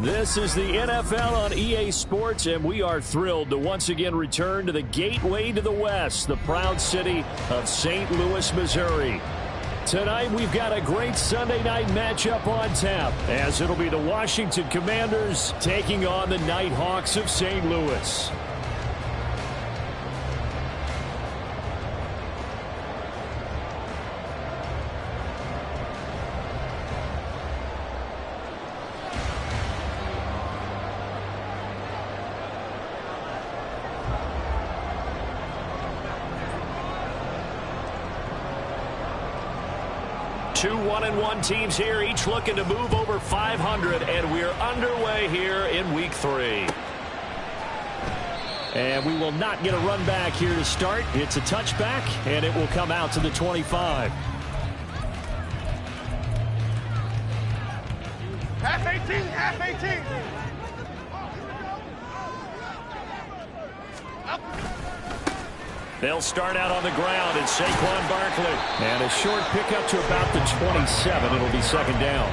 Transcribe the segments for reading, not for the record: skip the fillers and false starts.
This is the NFL on EA Sports, and we are thrilled to once again return to the gateway to the West, the proud city of St. Louis, Missouri. Tonight, we've got a great Sunday night matchup on tap, as it'll be the Washington Commanders taking on the Nighthawks of St. Louis. Two 1-1 teams here, each looking to move over 500, and we're underway here in Week 3. And we will not get a run back here to start. It's a touchback, and it will come out to the 25. Half 18, half 18. They'll start out on the ground, and Saquon Barkley. And a short pickup to about the 27. It'll be second down.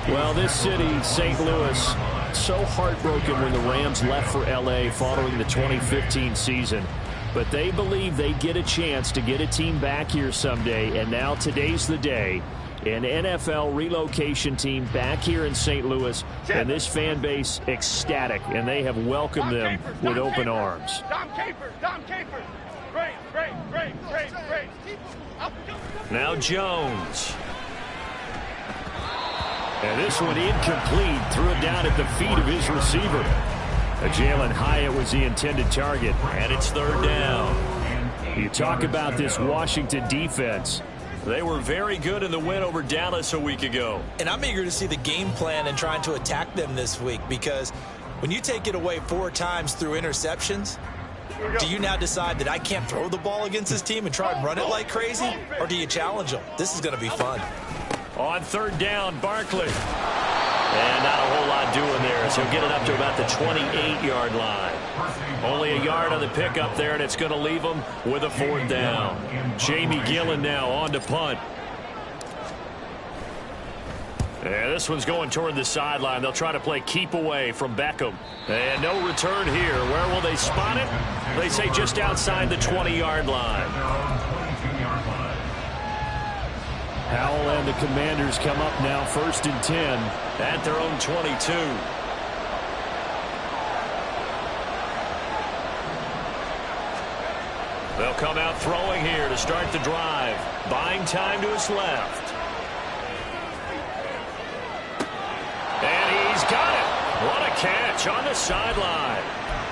Well, this city, St. Louis, so heartbroken when the Rams left for L.A. following the 2015 season. But they believe they get a chance to get a team back here someday, and now today's the day. An NFL relocation team back here in St. Louis, and this fan base ecstatic, and they have welcomed them with open arms. Dom Capers. Great. Now Jones. And this one incomplete. Threw it down at the feet of his receiver. Jalen Hyatt was the intended target, and it's third down. You talk about this Washington defense. They were very good in the win over Dallas a week ago. And I'm eager to see the game plan and trying to attack them this week, because when you take it away 4 times through interceptions, do you now decide that I can't throw the ball against this team and try and run it like crazy? Or do you challenge them? This is going to be fun. On third down, Barkley. And not a whole lot doing there, so he'll get it up to about the 28-yard line. Only a yard on the pickup there, and it's going to leave him with a fourth down. Jamie Gillen now on to punt. And this one's going toward the sideline. They'll try to play keep away from Beckham. And no return here. Where will they spot it? They say just outside the 20-yard line. Howell and the Commanders come up now, 1st and 10 at their own 22. They'll come out throwing here to start the drive. Buying time to his left. And he's got it. What a catch on the sideline.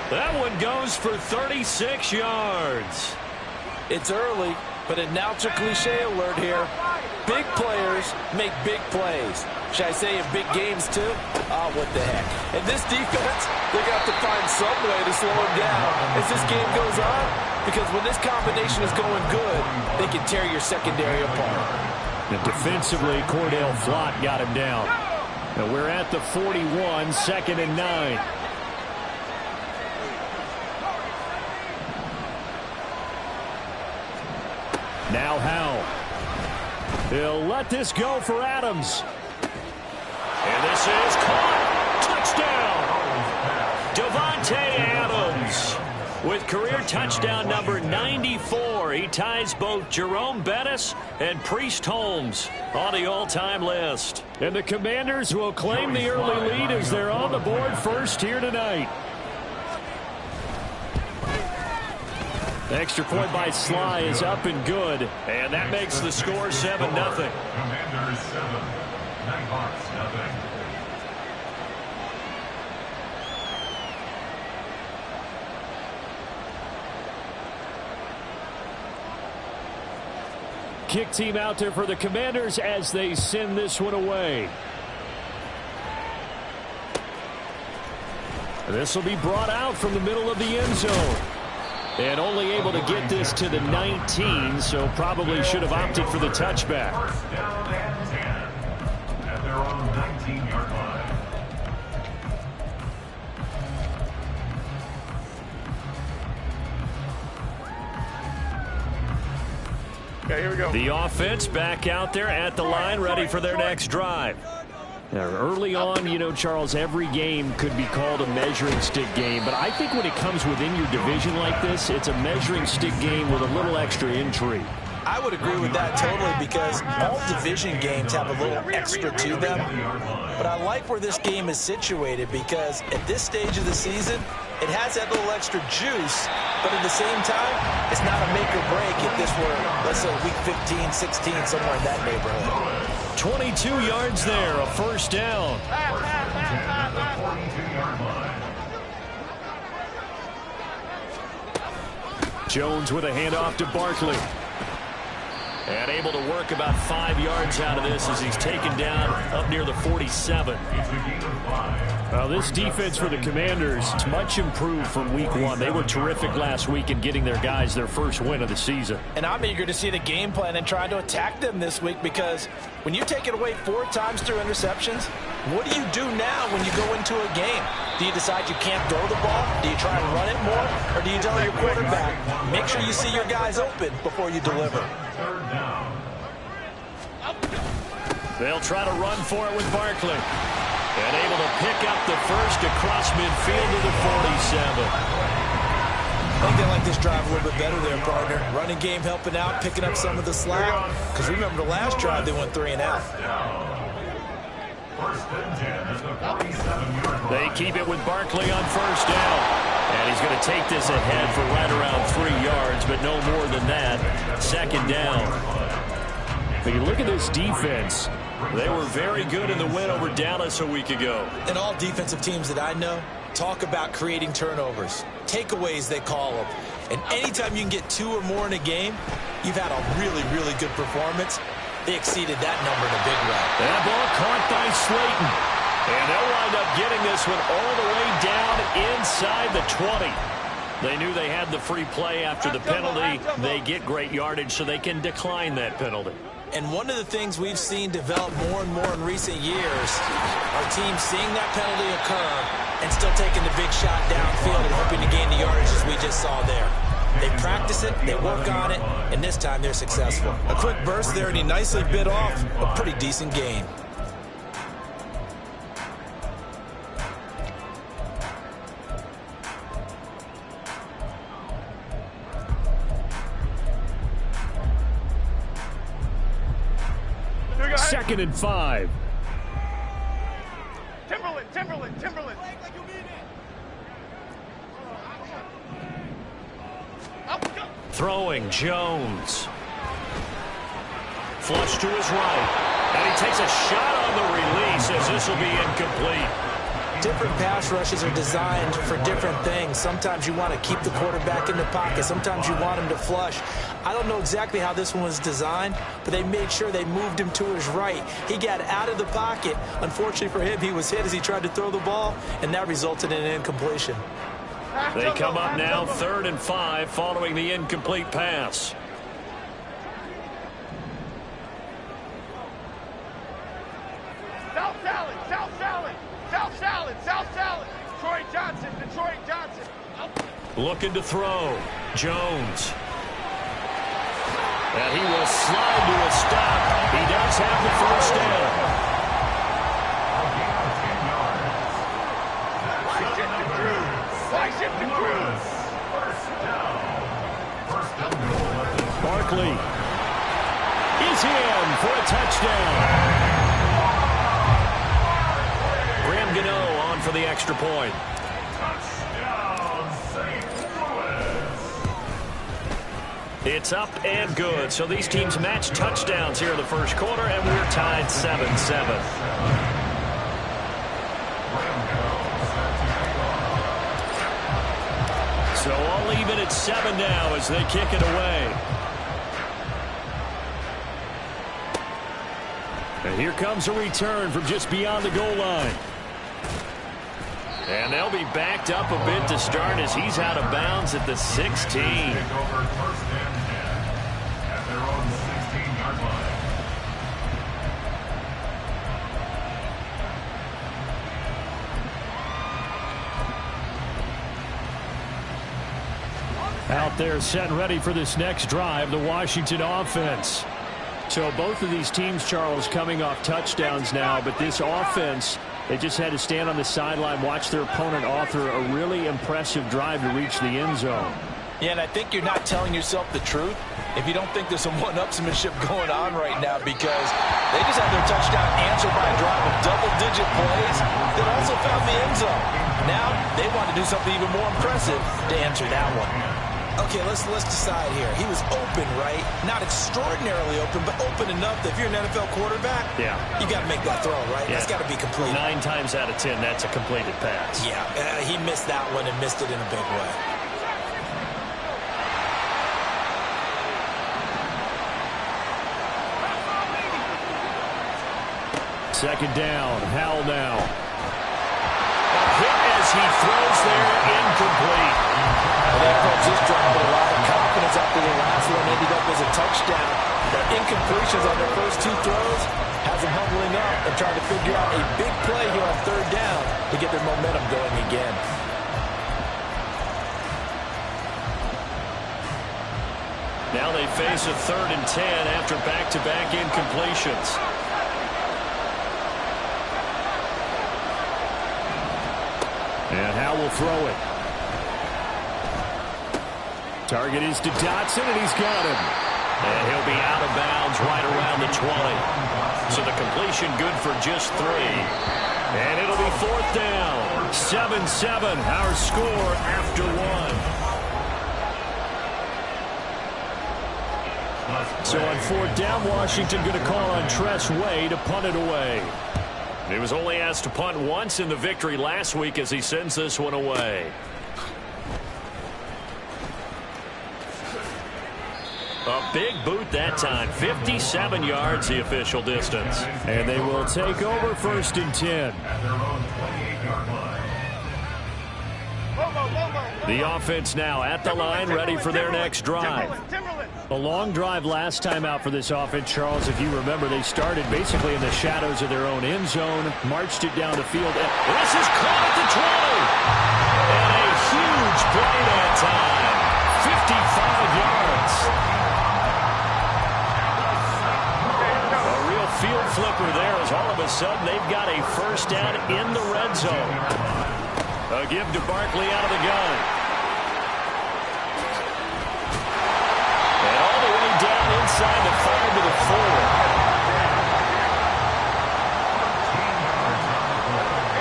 That one goes for 36 yards. It's early, but announcer cliche alert here. Big players make big plays. Should I say in big games too? Oh, what the heck. And this defense, they're going to have to find some way to slow him down as this game goes on. Because when this combination is going good, they can tear your secondary apart. And defensively, Cordell Flott got him down. Now we're at the 41, 2nd and 9. Now Howell. He'll let this go for Adams. And this is caught. Touchdown. Devontae Adams with career touchdown number 94. He ties both Jerome Bettis and Priest Holmes on the all-time list. And the Commanders will claim the early lead as they're on the board first here tonight. Extra point by Sly is up and good, and that makes the score 7-0. Commanders 7, Nighthawks nothing. Kick team out there for the Commanders as they send this one away. This will be brought out from the middle of the end zone. And only able to get this to the 19, so probably should have opted for the touchback. First down and 10 at their own 19-yard line. Okay, here we go. The offense back out there at the line, ready for their next drive. Early on, you know, Charles, every game could be called a measuring stick game. But I think when it comes within your division like this, it's a measuring stick game with a little extra intrigue. I would agree with that totally because all division games have a little extra to them. But I like where this game is situated because at this stage of the season, it has that little extra juice, but at the same time, it's not a make or break if this were, let's say, week 15, 16, somewhere in that neighborhood. 22 yards there, a first down. Jones with a handoff to Barkley. And able to work about 5 yards out of this as he's taken down up near the 47. Well, this defense for the Commanders, it's much improved from week one. They were terrific last week in getting their guys their first win of the season. And I'm eager to see the game plan and try to attack them this week because when you take it away 4 times through interceptions, what do you do now when you go into a game? Do you decide you can't throw the ball? Do you try and run it more? Or do you tell your quarterback, make sure you see your guys open before you deliver? They'll try to run for it with Barkley. And able to pick up the first across midfield to the 47. I think they like this drive a little bit better there, partner. Running game helping out, picking up some of the slack. Because remember the last drive, they went 3 and out. They keep it with Barkley on first down. And he's going to take this ahead for right around 3 yards, but no more than that. Second down. But you look at this defense. They were very good in the win over Dallas a week ago. And all defensive teams that I know talk about creating turnovers. Takeaways, they call them. And anytime you can get 2 or more in a game, you've had a really, really good performance. They exceeded that number in a big way. That ball caught by Slayton. And they'll wind up getting this one all the way down inside the 20. They knew they had the free play after the penalty. They get great yardage, so they can decline that penalty. And one of the things we've seen develop more and more in recent years are teams seeing that penalty occur and still taking the big shot downfield and hoping to gain the yardage as we just saw there. They practice it, they work on it, and this time they're successful. A quick burst there, and he nicely bit off a pretty decent gain. Second and 5. Timberland. Throwing Jones. Flush to his right. And he takes a shot on the release as this will be incomplete. Different pass rushes are designed for different things. Sometimes you want to keep the quarterback in the pocket. Sometimes you want him to flush. I don't know exactly how this one was designed, but they made sure they moved him to his right. He got out of the pocket. Unfortunately for him, he was hit as he tried to throw the ball, and that resulted in an incompletion. They come up now 3rd and 5 following the incomplete pass. South salad. Detroit Johnson. Looking to throw. Jones. And he will slide to a stop. He does have the first down. Why shift the crew? Barkley is in for a touchdown. Graham Gano on for the extra point. It's up and good. So these teams match touchdowns here in the first quarter, and we're tied 7-7. So all even at 7 now as they kick it away. And here comes a return from just beyond the goal line. And they'll be backed up a bit to start as he's out of bounds at the 16. Out there set ready for this next drive, the Washington offense. So both of these teams, Charles, coming off touchdowns now, but this offense, they just had to stand on the sideline, watch their opponent author a really impressive drive to reach the end zone. Yeah, and I think you're not telling yourself the truth if you don't think there's some one-upsmanship going on right now, because they just had their touchdown answered by a drive of double-digit plays that also found the end zone. Now they want to do something even more impressive to answer that one. Okay, let's decide here. He was open, right? Not extraordinarily open, but open enough that if you're an NFL quarterback, you got to make that throw, right? Yeah. That's got to be complete. 9 times out of 10, that's a completed pass. Yeah, he missed that one and missed it in a big way. Second down, Howell now. A hit as he throws there, incomplete. They approach this drive with a lot of confidence after the last one ended up as a touchdown. The incompletions on their first 2 throws has them humbling up and trying to figure out a big play here on third down to get their momentum going again. Now they face a 3rd and 10 after back-to-back incompletions. And Howell will throw it. Target is to Dotson, and he's got him. And he'll be out of bounds right around the 20. So the completion good for just 3. And it'll be 4th down. 7-7, our score after 1. So on 4th down, Washington going to call on Tress Way to punt it away. He was only asked to punt once in the victory last week as he sends this one away. A big boot that time. 57 yards the official distance. And they will take over 1st and 10. The offense now at the line, ready for their next drive. A long drive last time out for this offense, Charles. If you remember, they started basically in the shadows of their own end zone, marched it down the field. This is caught at the 20. And a huge play that time. 55 yards. A real field flipper there as all of a sudden they've got a 1st down in the red zone. A give to Barkley out of the gun. And all the way down inside the 5 to the 4.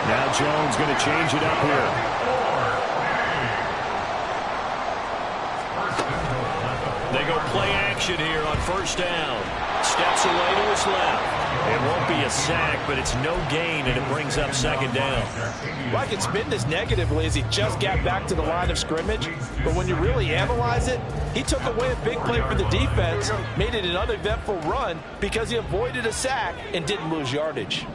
Now Jones going to change it up here. They go play action here on 1st down. Steps away to his left. It won't be a sack, but it's no gain, and it brings up 2nd down. Well, I can spin this negatively as he just got back to the line of scrimmage, but when you really analyze it, he took away a big play for the defense, made it an uneventful run because he avoided a sack and didn't lose yardage.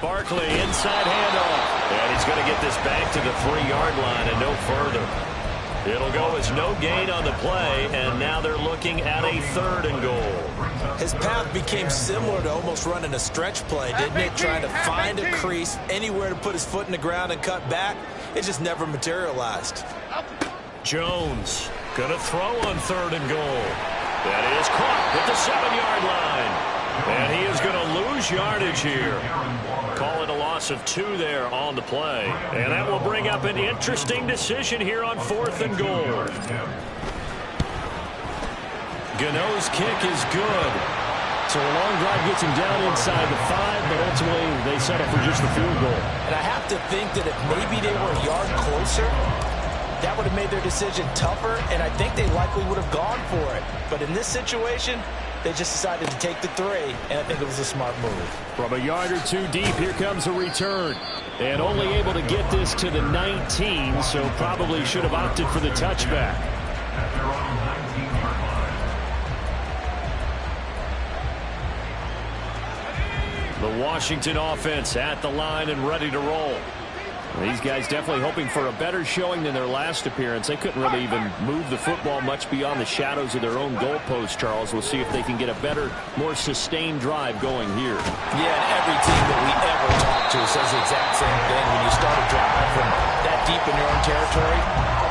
Barkley, inside handoff. And he's going to get this back to the 3-yard line and no further. It'll go as no gain on the play, and now they're looking at a 3rd and goal. His path became similar to almost running a stretch play, didn't it? Trying to find a crease, anywhere to put his foot in the ground and cut back. It just never materialized. Jones going to throw on 3rd and goal. That is caught at the 7-yard line. And he is going to lose yardage here. Call it a loss of 2 there on the play. And that will bring up an interesting decision here on 4th and goal. Gano's kick is good. So a long drive gets him down inside the 5, but ultimately they settle for just the field goal. And I have to think that if maybe they were a yard closer, that would have made their decision tougher, and I think they likely would have gone for it. But in this situation, they just decided to take the 3, and I think it was a smart move. From a yard or 2 deep, here comes a return. And only able to get this to the 19, so probably should have opted for the touchback. The Washington offense at the line and ready to roll. These guys definitely hoping for a better showing than their last appearance. They couldn't really even move the football much beyond the shadows of their own goalpost, Charles. We'll see if they can get a better, more sustained drive going here. Yeah, and every team that we ever talk to says the exact same thing. When you start a drive from that deep in your own territory,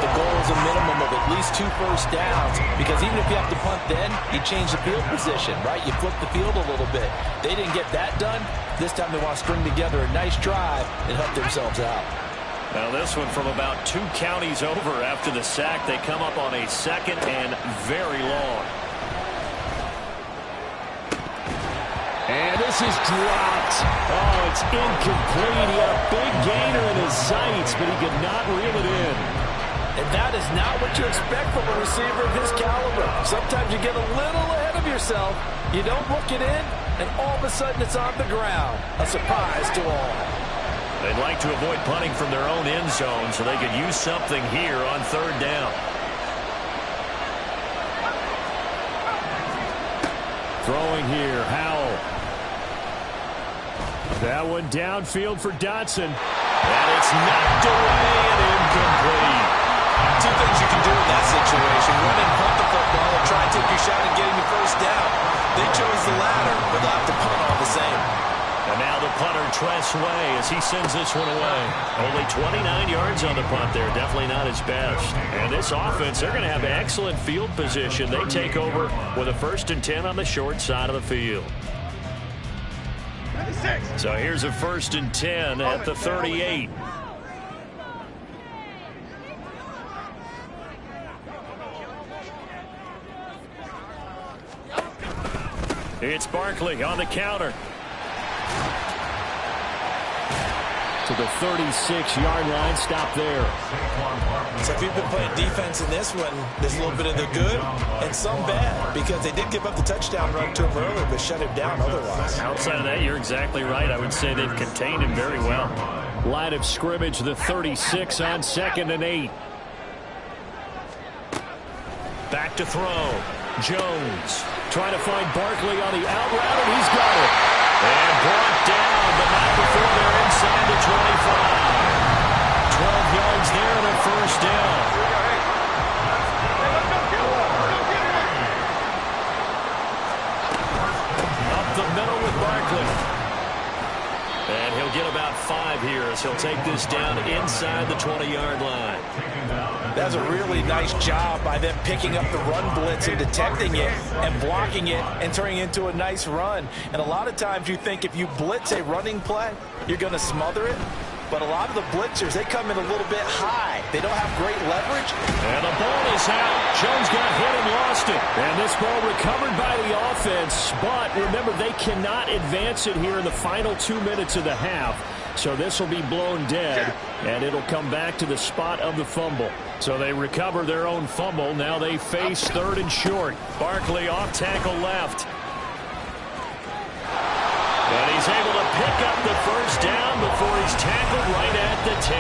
the goal is a minimum of at least 2 first downs, because even if you have to punt then, you change the field position, right? You flip the field a little bit. They didn't get that done. This time they want to string together a nice drive and help themselves out. Now this one from about 2 counties over after the sack. They come up on a 2nd and very long. And this is dropped. Oh, it's incomplete. He had a big gainer in his sights, but he could not reel it in. And that is not what you expect from a receiver of his caliber. Sometimes you get a little ahead of yourself. You don't look it in, and all of a sudden it's on the ground. A surprise to all. They'd like to avoid punting from their own end zone so they could use something here on 3rd down. Throwing here, Howell. That one downfield for Dotson. And it's knocked away and incomplete. 2 things you can do in that situation. Run and punt the football and try and take your shot at getting the first down. They chose the latter, but they'll have to punt all the same. And now the punter Tress Way as he sends this one away. Only 29 yards on the punt there. Definitely not his best. And this offense, they're going to have excellent field position. They take over with a 1st and 10 on the short side of the field. So here's a 1st and 10 at the 38. It's Barkley on the counter. To the 36-yard line. Stop there. So if you've been playing defense in this one, there's a little bit of the good and some bad, because they did give up the touchdown run to him earlier, but shut him down otherwise. Outside of that, you're exactly right. I would say they've contained him very well. Line of scrimmage, the 36 on 2nd and 8. Back to throw. Jones trying to find Barkley on the out route, and he's got it. And brought down, but not before they're inside the 25. 12 yards there and a 1st down. Up the middle with Barkley. And he'll get about 5 here as he'll take this down inside the 20-yard line. That's a really nice job by them picking up the run blitz and detecting it and blocking it and turning it into a nice run. And a lot of times you think if you blitz a running play, you're going to smother it. But a lot of the blitzers, they come in a little bit high. They don't have great leverage. And the ball is out. Jones got hit and lost it. And this ball recovered by the offense. But remember, they cannot advance it here in the final 2 minutes of the half. So this will be blown dead, and it'll come back to the spot of the fumble. So they recover their own fumble. Now they face 3rd and short. Barkley off tackle left. And he's able to pick up the 1st down before he's tackled right at the 10.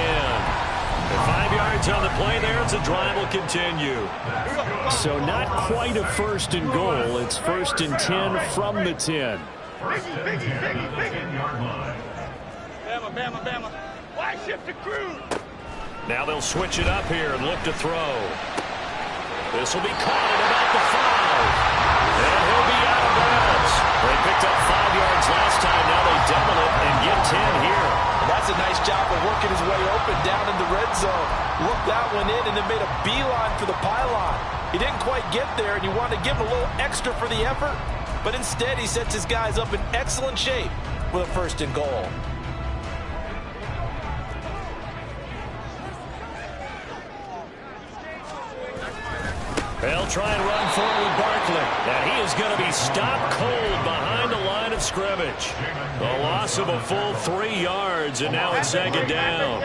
And 5 yards on the play there as the drive will continue. So not quite a 1st and goal. It's 1st and 10 from the 10. Bama, Bama. Wide shift to Cruz. Now they'll switch it up here and look to throw. This will be caught at about the 5. And he'll be out of bounds. They picked up 5 yards last time. Now they double it and get 10 here. That's a nice job of working his way open down in the red zone. Looked that one in and then made a beeline for the pylon. He didn't quite get there, and you want to give him a little extra for the effort. But instead, he sets his guys up in excellent shape with a 1st and goal. They'll try and run forward with Barkley. And he is going to be stopped cold behind the line of scrimmage. A loss of a full 3 yards, and now it's 2nd down.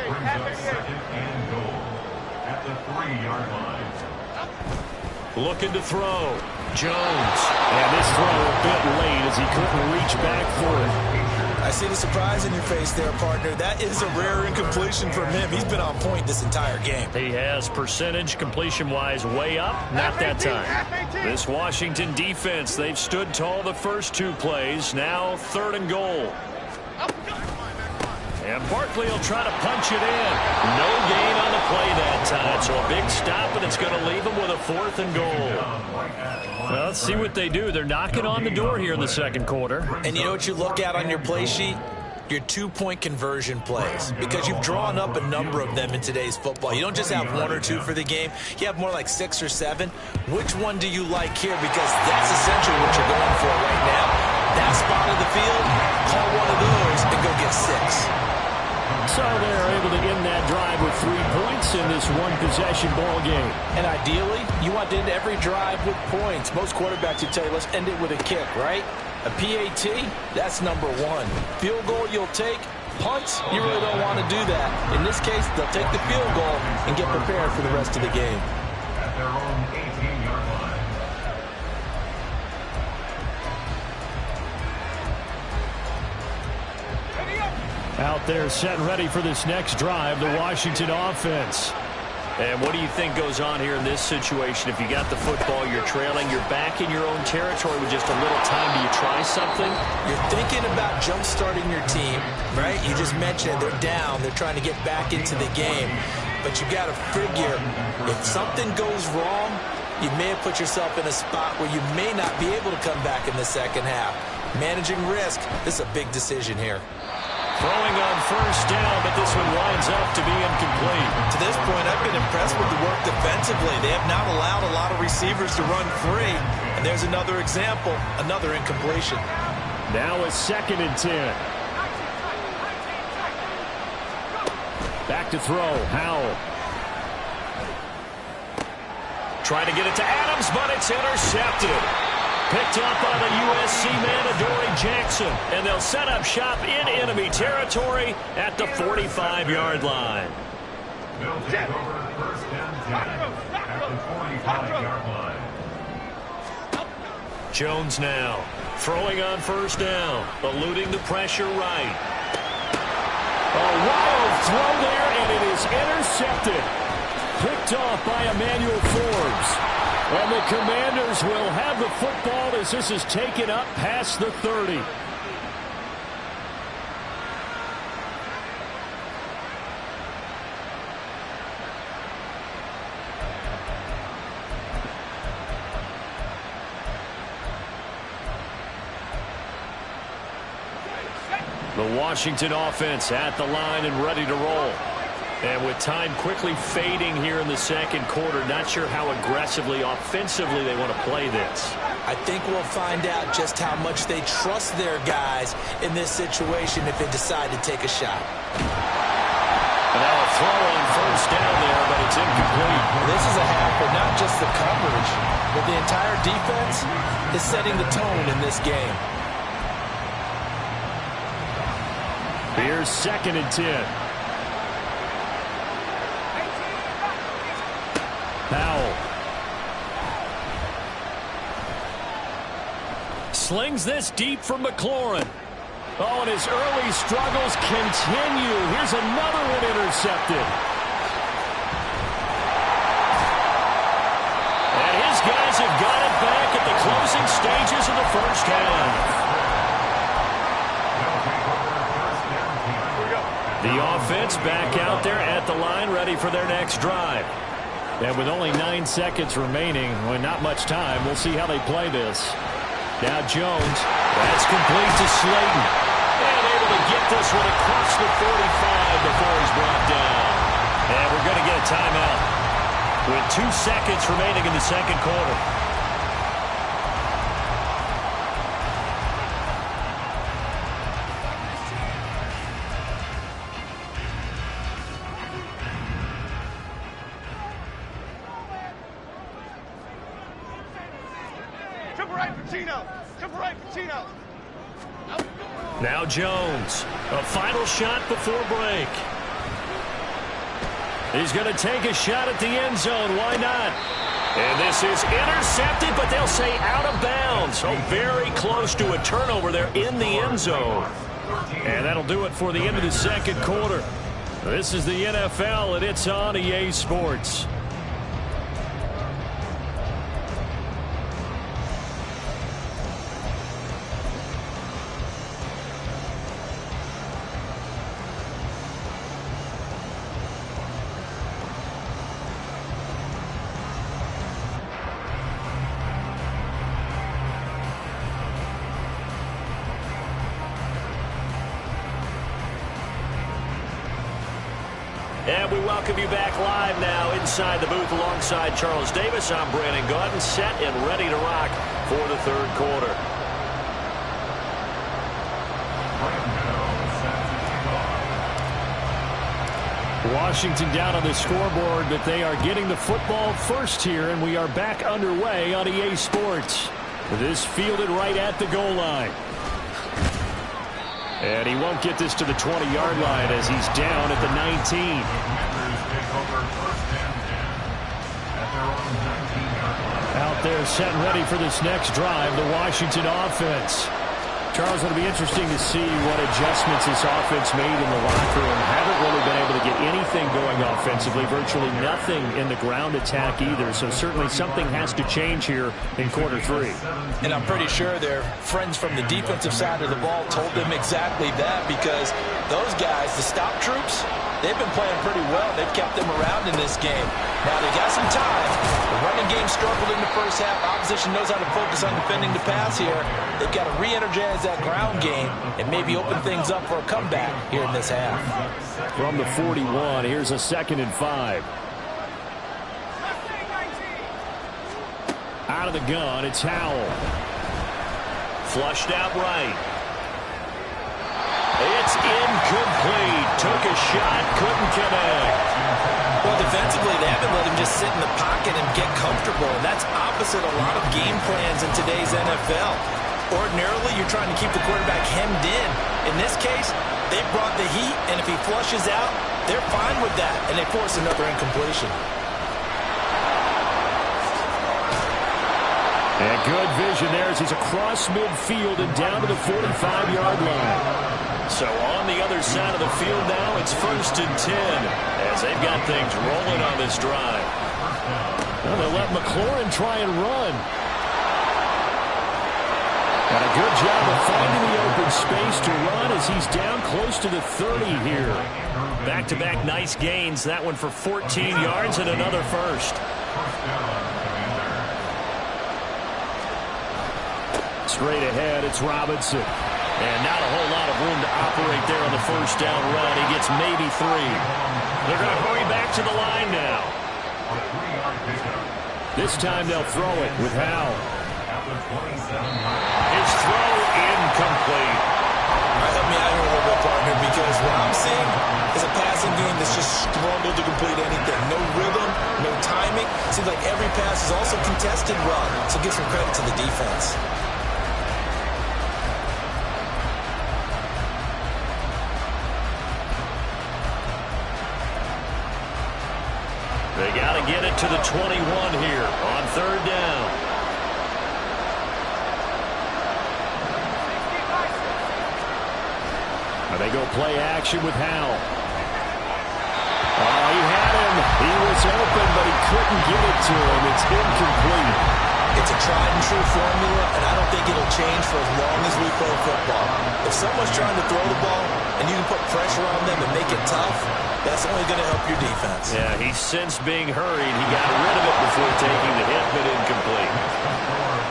At the 3-yard line. Looking to throw. Jones. And this throw a bit late as he couldn't reach back for it. I see the surprise in your face there, partner. That is a rare incompletion from him. He's been on point this entire game. He has percentage completion-wise way up. Not that time. This Washington defense, they've stood tall the first 2 plays. Now 3rd and goal. And Barkley will try to punch it in. No gain on the play that time. So a big stop, and it's going to leave him with a 4th and goal. Well, let's see what they do. They're knocking on the door here in the 2nd quarter. And you know what you look at on your play sheet? your two-point conversion plays, because you've drawn up a number of them in today's football. You don't just have one or two for the game. You have more like 6 or 7. Which one do you like here? Because that's essentially what you're going for right now. That spot of the field, call one of those and go get 6. So they're able to end that drive with 3 points in this one-possession ball game. And ideally, you want to end every drive with points. Most quarterbacks would tell you, let's end it with a kick, right? A PAT, that's number 1. Field goal you'll take. Punts, you really don't want to do that. In this case, they'll take the field goal and get prepared for the rest of the game. At their own 18-yard line. Out there set and ready for this next drive, the Washington offense. And what do you think goes on here in this situation? If you got the football, you're trailing, you're back in your own territory with just a little time. Do you try something? You're thinking about jump-starting your team, right? You just mentioned they're down. They're trying to get back into the game. But you got to figure, if something goes wrong, you may have put yourself in a spot where you may not be able to come back in the second half. Managing risk, this is a big decision here. Throwing on first down, but this one winds up to be incomplete. To this point, I've been impressed with the work defensively. They have not allowed a lot of receivers to run free. And there's another example, another incompletion. Now a 2nd and 10. Back to throw, Howell. Trying to get it to Adams, but it's intercepted. Picked up by the USC man, Adoree Jackson. And they'll set up shop in enemy territory at the 45-yard line. They'll take over first and 10 at the 45-yard line. Jones now throwing on first down, eluding the pressure right. A wild throw there, and it is intercepted. Picked off by Emmanuel Forbes. And the Commanders will have the football as this is taken up past the 30. The Washington offense at the line and ready to roll. And with time quickly fading here in the second quarter, not sure how aggressively, offensively they want to play this. I think we'll find out just how much they trust their guys in this situation if they decide to take a shot. And now a throw on first down there, but it's incomplete. This is a half where not just the coverage, but the entire defense is setting the tone in this game. Here's 2nd and 10. Powell. Slings this deep from McLaurin. Oh, and his early struggles continue. Here's another one intercepted. And his guys have got it back at the closing stages of the first half. The offense back out there at the line, ready for their next drive. And with only 9 seconds remaining, well, not much time, we'll see how they play this. Now Jones, that's complete to Slayton. And able to get this one across the 45 before he's brought down. And we're going to get a timeout with 2 seconds remaining in the second quarter. Now Jones, a final shot before break. He's going to take a shot at the end zone. Why not? And this is intercepted, but they'll say out of bounds. So very close to a turnover there in the end zone. And that'll do it for the end of the second quarter. This is the NFL, and it's on EA Sports. And we welcome you back live now inside the booth alongside Charles Davis. I'm Brandon Gaudin, set and ready to rock for the third quarter. Washington down on the scoreboard, but they are getting the football first here, and we are back underway on EA Sports. This fielded right at the goal line. And he won't get this to the 20-yard line as he's down at the 19. Out there set and ready for this next drive, the Washington offense. Charles, it'll be interesting to see what adjustments this offense made in the locker room. Haven't really been able to get anything going offensively, virtually nothing in the ground attack either. So certainly something has to change here in quarter three. And I'm pretty sure their friends from the defensive side of the ball told them exactly that, because those guys, the stop troops, they've been playing pretty well. They've kept them around in this game. Now they got some time. The running game struggled in the first half. Opposition knows how to focus on defending the pass here. They've got to re-energize that ground game and maybe open things up for a comeback here in this half. From the 41, here's a 2nd and 5. Out of the gun, it's Howell. Flushed out right. It's incomplete. Took a shot, couldn't connect. Well, defensively, they haven't let him just sit in the pocket and get comfortable. And that's opposite a lot of game plans in today's NFL. Ordinarily, you're trying to keep the quarterback hemmed in. In this case, they brought the heat, and if he flushes out, they're fine with that, and they force another incompletion. And good vision there as he's across midfield and down to the 45-yard line. So on the other side of the field now, it's 1st and 10 as they've got things rolling on this drive. Well, they let McLaurin try and run. And a good job of finding the open space to run as he's down close to the 30 here. Back-to-back nice gains. That one for 14 yards and another first. Straight ahead, it's Robinson. And not a whole lot of room to operate there on the first down run. He gets maybe 3. They're going to hurry back to the line now. This time they'll throw it with Howell. His throw incomplete. All right, help me out here a little bit, partner, because what I'm seeing is a passing game that's just struggled to complete anything. No rhythm, no timing. Seems like every pass is also contested well, so give some credit to the defense. They got to get it to the 21 here on 3rd down. They go play action with Howell. Oh, he had him. He was open, but he couldn't get it to him. It's incomplete. It's a tried-and-true formula, and I don't think it'll change for as long as we play football. If someone's trying to throw the ball and you can put pressure on them and make it tough, that's only going to help your defense. Yeah, he's since being hurried. He got rid of it before taking the hit, but incomplete.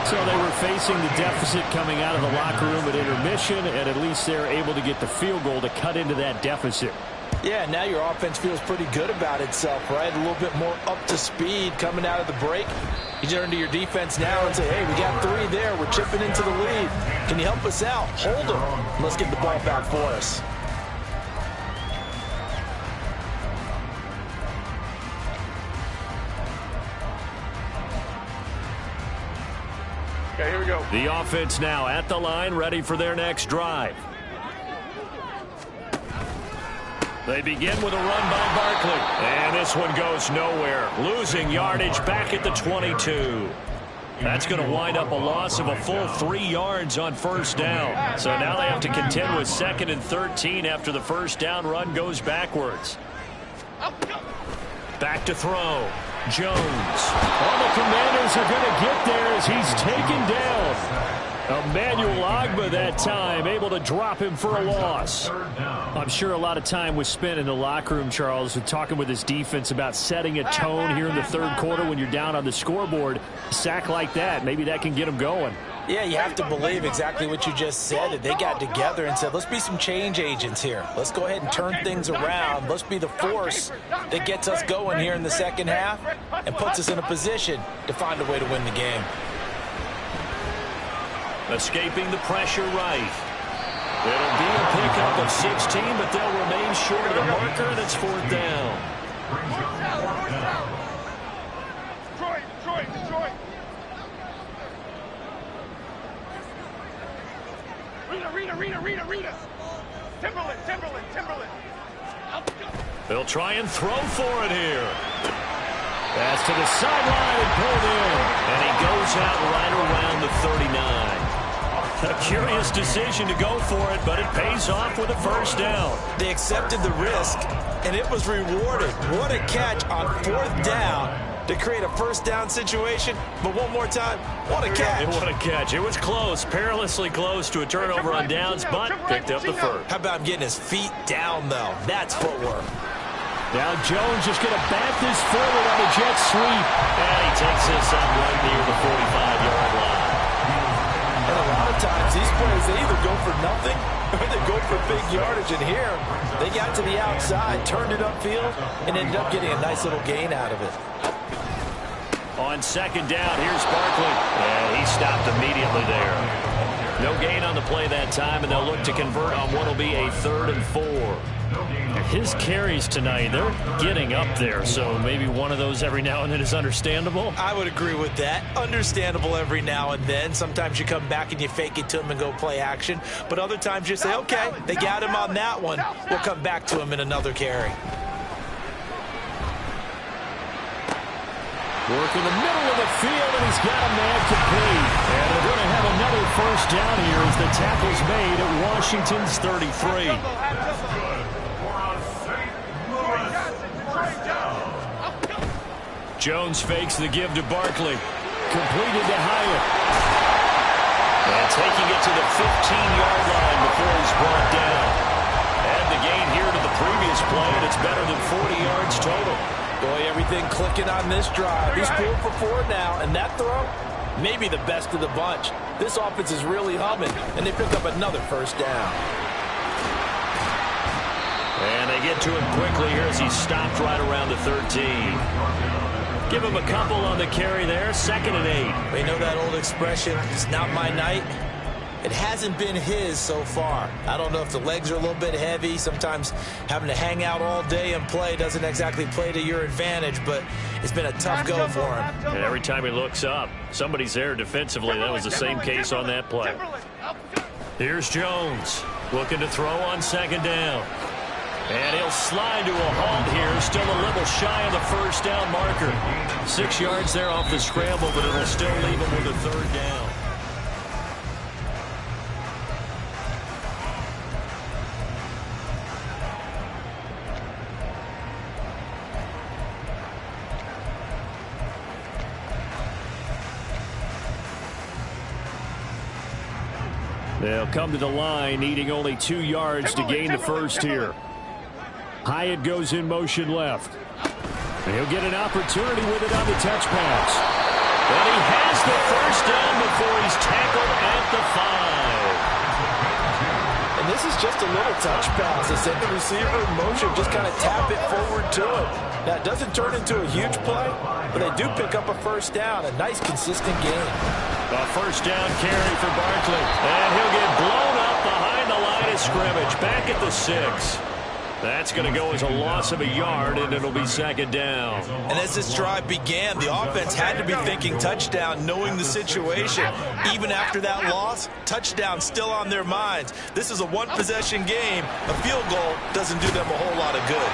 So they were facing the deficit coming out of the locker room at intermission, and at least they're able to get the field goal to cut into that deficit. Yeah, now your offense feels pretty good about itself, right? A little bit more up to speed coming out of the break. You turn to your defense now and say, hey, we got 3 there. We're chipping into the lead. Can you help us out? Hold them. Let's get the ball back for us. Okay, here we go. The offense now at the line, ready for their next drive. They begin with a run by Barkley. And this one goes nowhere. Losing yardage back at the 22. That's going to wind up a loss of a full 3 yards on 1st down. So now they have to contend with 2nd and 13 after the first down run goes backwards. Back to throw. Jones. All the Commanders are going to get there as he's taken down. Emmanuel Ogbah that time, able to drop him for a loss. I'm sure a lot of time was spent in the locker room, Charles, talking with his defense about setting a tone here in the 3rd quarter when you're down on the scoreboard. A sack like that, maybe that can get him going. Yeah, you have to believe exactly what you just said. That they got together and said, let's be some change agents here. Let's go ahead and turn things around. Let's be the force that gets us going here in the second half and puts us in a position to find a way to win the game. Escaping the pressure right. It'll be a pickup of 16, but they'll remain short of the marker, and it's fourth down. Detroit. Rita. Timberland. They'll try and throw for it here. Pass to the sideline and pulled in. And he goes out right around the 39. A curious decision to go for it, but it pays off with a first down. They accepted the risk, and it was rewarded. What a catch on fourth down to create a first down situation. But one more time, what a catch. What a catch. It was close, perilously close to a turnover on downs, but picked up the first. How about him getting his feet down, though? That's footwork. Now Jones just going to back this forward on the jet sweep. And he takes this up right near the 45-yard line. And a lot of times, these plays, they either go for nothing or they go for big yardage. And here, they got to the outside, turned it upfield, and ended up getting a nice little gain out of it. On second down, here's Barkley. And he stopped immediately there. No gain on the play that time, and they'll look to convert on what will be a 3rd and 4. His carries tonight, they're getting up there, so maybe one of those every now and then is understandable. I would agree with that. Understandable every now and then. Sometimes you come back and you fake it to him and go play action. But other times you say, okay, they got him on that one. We'll come back to him in another carry. Work in the middle of the field, and he's got a man complete. And they're going to have another first down here as the tackle's made at Washington's 33. Jones fakes the give to Barkley. Completed to Hyatt. And taking it to the 15-yard line before he's brought down. And the gain here to the previous play, and it's better than 40 yards total. Boy, everything clicking on this drive. He's pulled for 4 now, and that throw, maybe the best of the bunch. This offense is really humming, and they pick up another first down. And they get to him quickly here as he's stopped right around the 13. Give him a couple on the carry there, 2nd and 8. We know that old expression, it's not my night. It hasn't been his so far. I don't know if the legs are a little bit heavy. Sometimes having to hang out all day and play doesn't exactly play to your advantage, but it's been a tough go for him. And every time he looks up, somebody's there defensively. That was the same case on that play. Here's Jones looking to throw on 2nd down. And he'll slide to a halt here, still a little shy of the first down marker. 6 yards there off the scramble, but it'll still leave him with a 3rd down. They'll come to the line, needing only 2 yards to gain the first here. Hyatt goes in motion left. He'll get an opportunity with it on the touch pass. And he has the first down before he's tackled at the 5. And this is just a little touch pass. They send the receiver in motion, just kind of tap it forward to him. Now, it doesn't turn into a huge play, but they do pick up a first down. A nice, consistent gain. A first down carry for Barkley. And he'll get blown up behind the line of scrimmage. Back at the 6. That's going to go as a loss of a yard, and it'll be 2nd down. And as this drive began, the offense had to be thinking touchdown, knowing the situation. Even after that loss, touchdown still on their minds. This is a one-possession game. A field goal doesn't do them a whole lot of good.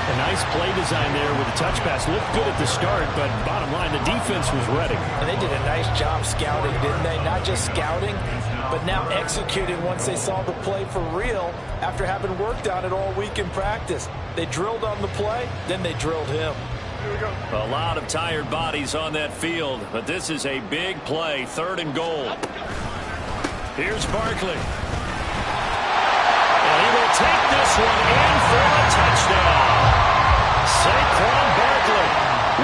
A nice play design there with the touch pass. Looked good at the start, but bottom line, the defense was ready. And they did a nice job scouting, didn't they? Not just scouting, but now executing once they saw the play for real after having worked on it all week in practice. They drilled on the play, then they drilled him. A lot of tired bodies on that field, but this is a big play, 3rd and goal. Here's Barkley. And he will take this one in for a touchdown. Saquon Barkley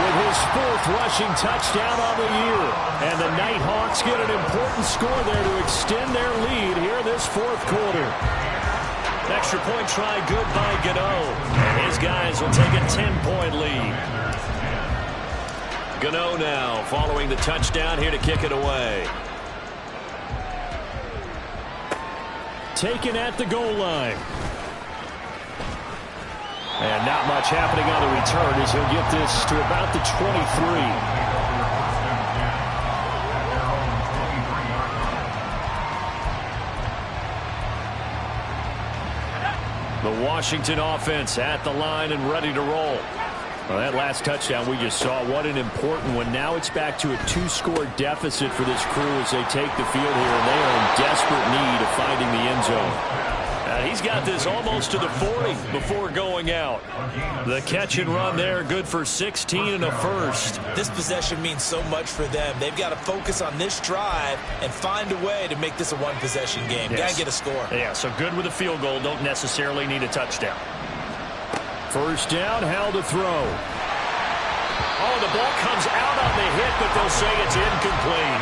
with his his 4th rushing touchdown on the year. And the Nighthawks get an important score there to extend their lead here this 4th quarter. Extra point try good by Gano. And his guys will take a 10-point lead. Gano now following the touchdown here to kick it away. Taken at the goal line. And not much happening on the return as he'll get this to about the 23. The Washington offense at the line and ready to roll. Well, that last touchdown we just saw, what an important one. Now it's back to a 2-score deficit for this crew as they take the field here, and they are in desperate need of finding the end zone. He's got this almost to the 40 before going out. The catch and run there, good for 16 and a first. This possession means so much for them. They've got to focus on this drive and find a way to make this a one-possession game. Yes. Got to get a score. Yeah, so good with a field goal. Don't necessarily need a touchdown. First down, Howell to throw. Oh, the ball comes out on the hit, but they'll say it's incomplete.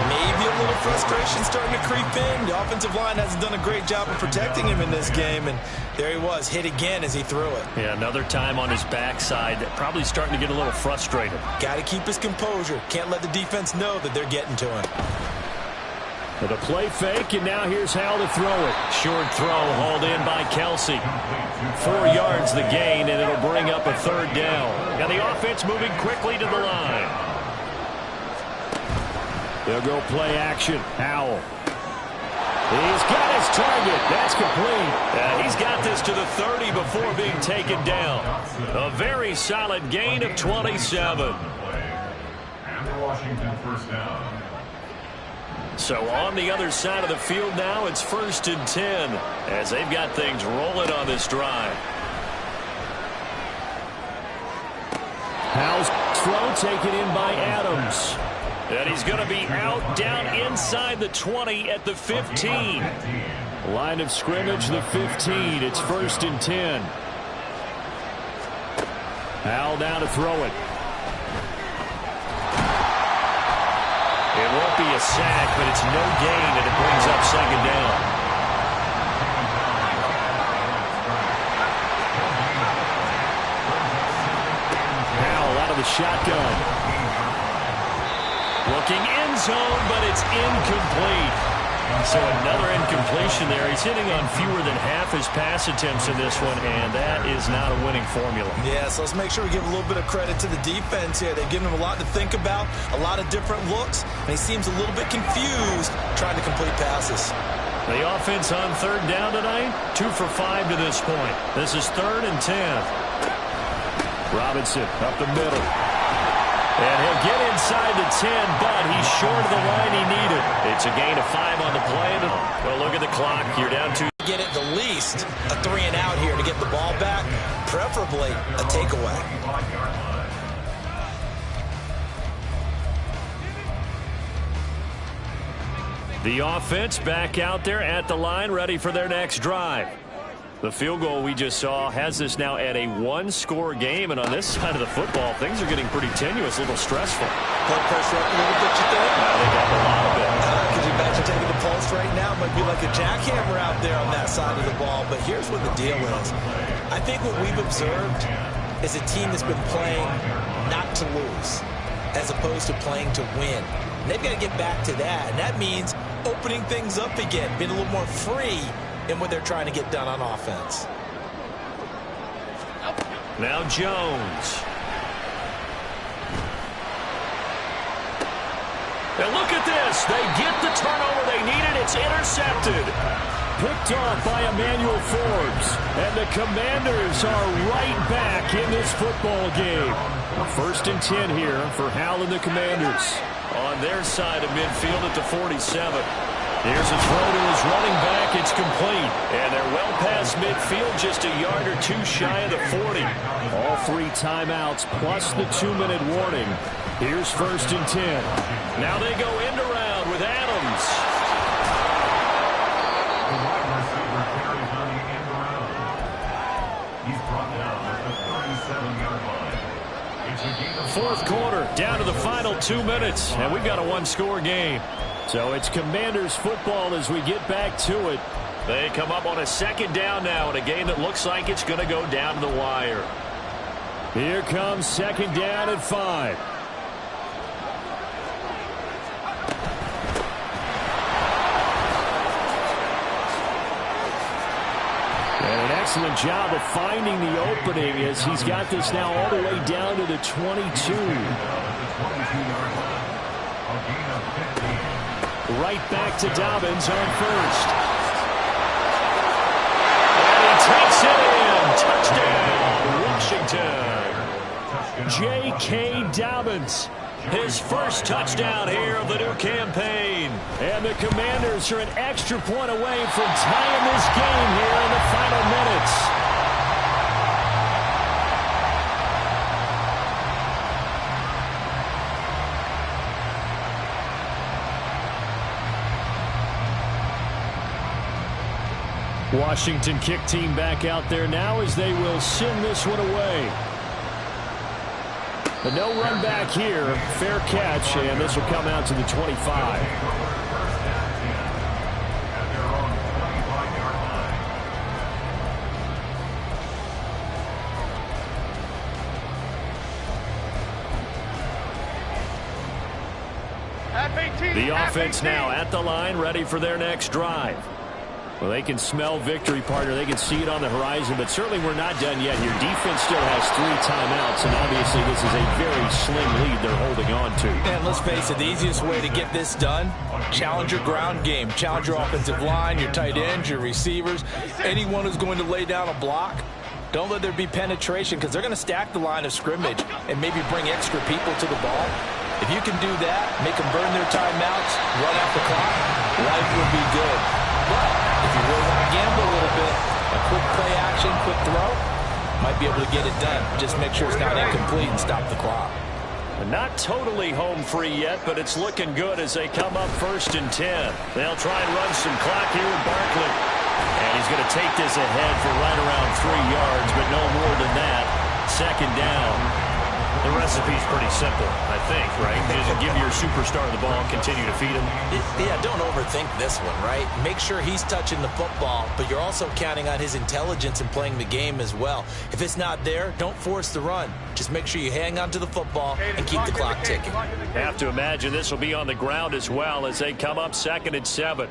Maybe a little frustration starting to creep in. The offensive line hasn't done a great job of protecting him in this game, and there he was, hit again as he threw it. Yeah, another time on his backside, probably starting to get a little frustrated. Got to keep his composure. Can't let the defense know that they're getting to him. With a play fake, and now here's Howell to throw it. Short throw hauled in by Kelsey. 4 yards the gain, and it'll bring up a 3rd down. Now the offense moving quickly to the line. They'll go play action. Howell. He's got his target. That's complete. He's got this to the 30 before being taken down. A very solid gain of 27. And the Washington first down. So on the other side of the field now, it's 1st and 10 as they've got things rolling on this drive. Howell's throw taken in by Adams. And he's going to be out down inside the 20 at the 15. Line of scrimmage, the 15. It's 1st and 10. Howell down to throw it. It won't be a sack, but it's no gain, and it brings up 2nd down. Howell out of the shotgun. Looking end zone, but it's incomplete. So another incompletion there. He's hitting on fewer than half his pass attempts in this one, and that is not a winning formula. Yeah, so let's make sure we give a little bit of credit to the defense here. They've given him a lot to think about, a lot of different looks, and he seems a little bit confused trying to complete passes. The offense on 3rd down tonight, 2 for 5 to this point. This is 3rd and 10. Robinson up the middle. And he'll get inside the 10, but he's short of the line he needed. It's a gain of 5 on the play. Well, look at the clock. You're down to... Get at the least a 3 and out here to get the ball back, preferably a takeaway. The offense back out there at the line, ready for their next drive. The field goal we just saw has this now at a 1-score game, and on this side of the football, things are getting pretty tenuous, a little stressful. Blood pressure up a little bit, you think? I think up a lot of it. Could you imagine taking the pulse right now? It might be like a jackhammer out there on that side of the ball, but here's what the deal is. I think what we've observed is a team that's been playing not to lose, as opposed to playing to win. And they've got to get back to that, and that means opening things up again, being a little more free in what they're trying to get done on offense. Now Jones. And look at this. They get the turnover they needed. It's intercepted. Picked off by Emmanuel Forbes. And the Commanders are right back in this football game. 1st and 10 here for Howell and the Commanders. On their side of midfield at the 47. Here's a throw to his running back. It's complete. And they're well past midfield, just a yard or 2 shy of the 40. All 3 timeouts plus the 2-minute warning. Here's 1st and 10. Now they go end around with Adams. The wide receiver carries on the end around. He's brought down at the 37-yard line. It's a gain of fourth quarter, down to the final 2 minutes, and we've got a one-score game. So it's Commanders football as we get back to it. They come up on a second down now in a game that looks like it's going to go down to the wire. Here comes second down at 5. And an excellent job of finding the opening as he's got this now all the way down to the 22. Right back to Dobbins on first. And he takes it in. Touchdown, Washington. J.K. Dobbins. His first touchdown here of the new campaign. And the Commanders are an extra point away from tying this game here in the final minutes. Washington kick team back out there now as they will send this one away. But no run back here. Fair catch, and this will come out to the 25. The offense now at the line, ready for their next drive. Well, they can smell victory, partner. They can see it on the horizon, but certainly we're not done yet here. Defense still has 3 timeouts, and obviously this is a very slim lead they're holding on to. And let's face it, the easiest way to get this done, challenge your ground game. Challenge your offensive line, your tight ends, your receivers, anyone who's going to lay down a block. Don't let there be penetration because they're going to stack the line of scrimmage and maybe bring extra people to the ball. If you can do that, make them burn their timeouts, run out the clock, life will be good. But if you really want to gamble a little bit, a quick play action, quick throw, might be able to get it done. Just make sure it's not incomplete and stop the clock. Not totally home free yet, but it's looking good as they come up 1st and 10. They'll try and run some clock here with Barkley. And he's going to take this ahead for right around 3 yards, but no more than that. Second down. The recipe's pretty simple, I think, right? Just give your superstar the ball and continue to feed him. Yeah, don't overthink this one, right? Make sure he's touching the football, but you're also counting on his intelligence in playing the game as well. If it's not there, don't force the run. Just make sure you hang on to the football and keep the clock ticking. Have to imagine this will be on the ground as well as they come up 2nd and 7.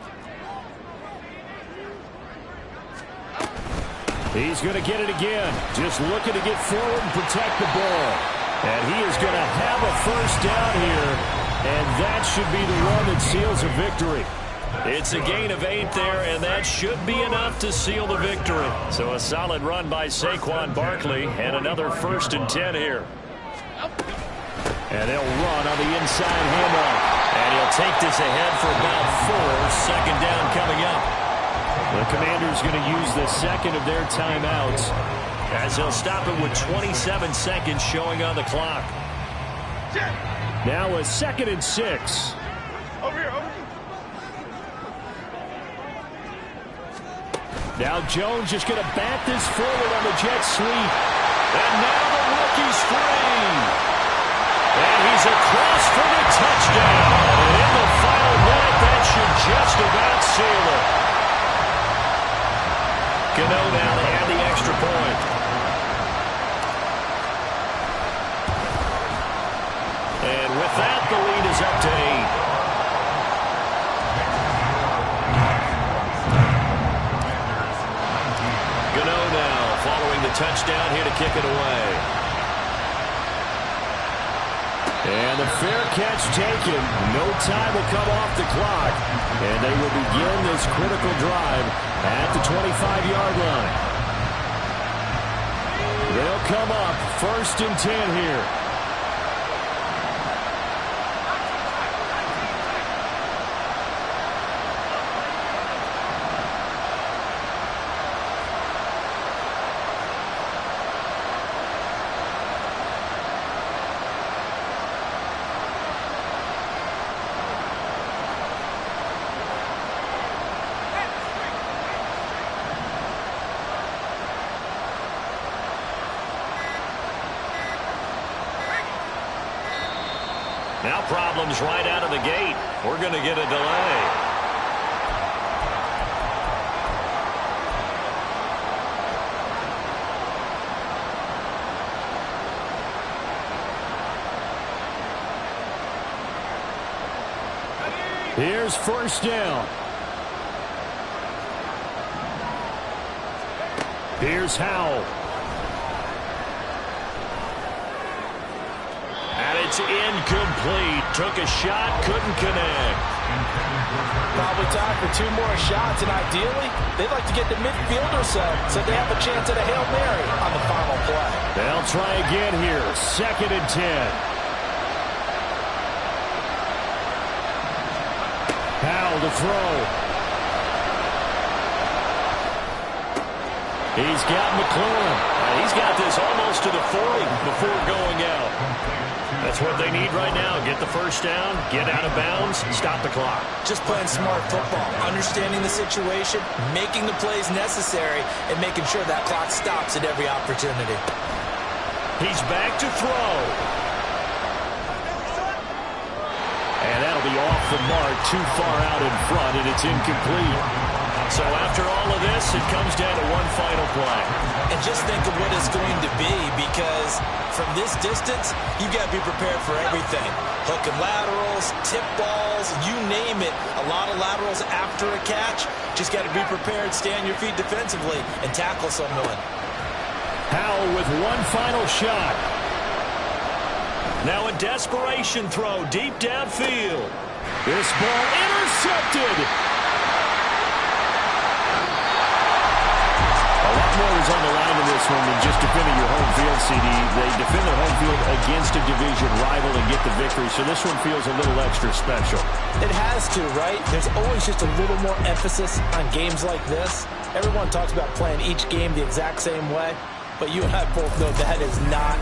He's going to get it again. Just looking to get forward and protect the ball. And he is going to have a first down here. And that should be the run that seals a victory. It's a gain of 8 there, and that should be enough to seal the victory. So a solid run by Saquon Barkley, and another 1st and 10 here. And they'll run on the inside handoff. And he'll take this ahead for about 4. Second down coming up. The Commanders going to use the second of their timeouts as they'll stop it with 27 seconds showing on the clock. Now a 2nd and 6. Over here. Now Jones just going to bat this forward on the jet sweep. And now the rookie's free. And he's across for the touchdown. And in the final minute, that should just about seal it. Gano now to add the extra point. And with that, the lead is up to 8. Gano now following the touchdown here to kick it away. And the fair catch taken. No time will come off the clock. And they will begin this critical drive at the 25-yard line. They'll come up 1st and 10 here. Now problems right out of the gate. We're going to get a delay. Here's first down. Here's Howell. And it's incomplete. Took a shot, couldn't connect. Probably time for 2 more shots, and ideally, they'd like to get to midfield or so they have a chance at a Hail Mary on the final play. They'll try again here. 2nd and 10. Howell to throw. He's got McLaurin. He's got this almost to the 40 before going out. That's what they need right now. Get the first down, get out of bounds, stop the clock. Just playing smart football, understanding the situation, making the plays necessary, and making sure that clock stops at every opportunity. He's back to throw. And that'll be off the mark, too far out in front, and it's incomplete. So after all of this, it comes down to one final play. And just think of what it's going to be, because from this distance, you've got to be prepared for everything. Hook and laterals, tip balls, you name it. A lot of laterals after a catch. Just got to be prepared, stay on your feet defensively, and tackle someone. Howell with one final shot. Now a desperation throw deep downfield. This ball intercepted. More is on the line in this one than just defending your home field, CD. They defend their home field against a division rival and get the victory, so this one feels a little extra special. It has to, right? There's always just a little more emphasis on games like this. Everyone talks about playing each game the exact same way, but you and I both know that is not